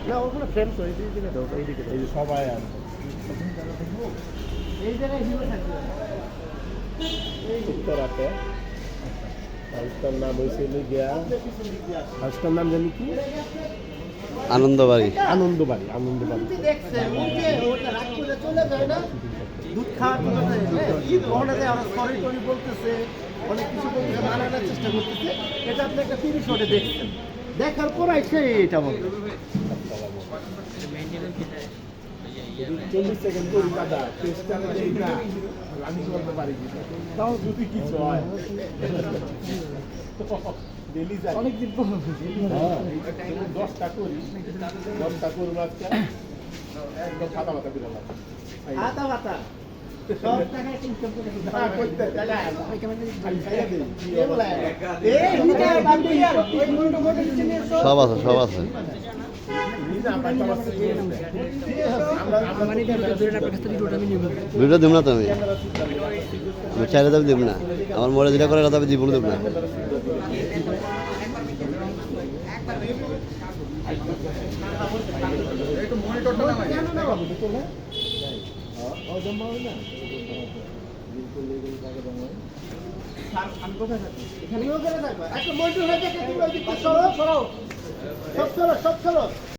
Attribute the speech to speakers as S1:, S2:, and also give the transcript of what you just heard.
S1: না ওখানে ফ্রেম তো এইদিকে দাও এইদিকে
S2: এই যে সবাই আনবে
S1: এই জায়গায় হিরো থাকবে
S2: উত্তরাতে হাউসটার নাম হয়েছে গিয়া হাউসটার নাম জানি কি
S3: আনন্দবাড়ি
S2: আনন্দবাড়ি আনন্দবাড়ি
S1: দেখছে ওটা রাগ করে চলে যায় না দুধ খাওয়ার ওখানে আমরা সরি টরি বলতেছে অনেক কিছু বলতেছে মানানোর চেষ্টা করতেছে এটা আপনি একটা 30 ওটে দেখছেন দেখার পর আইসে এটা বলতে
S2: 40 সেকেন্ড করি দাদা চেষ্টা নেই না আমি বলতে পারি তাও যদি কিছু হয় ডেলি যাই
S1: অনেক দিন পর
S2: 10টা করি 10টা করবো আজকে একদম ফাটা ফাটা দিলাম
S1: আতা বাতা সব টাকা ইনকাম করে
S3: সব আছে সব আছে দুইটা দিব না তো আমি চাইলে দাবি দিব না আমার মরে যেটা করে দাবি দিব দেব না
S1: আমি কোথায় থাকি এখানেও করে থাকবো একটা মনিটর হয়ে যায় সরো সরো সব সরো সব সরো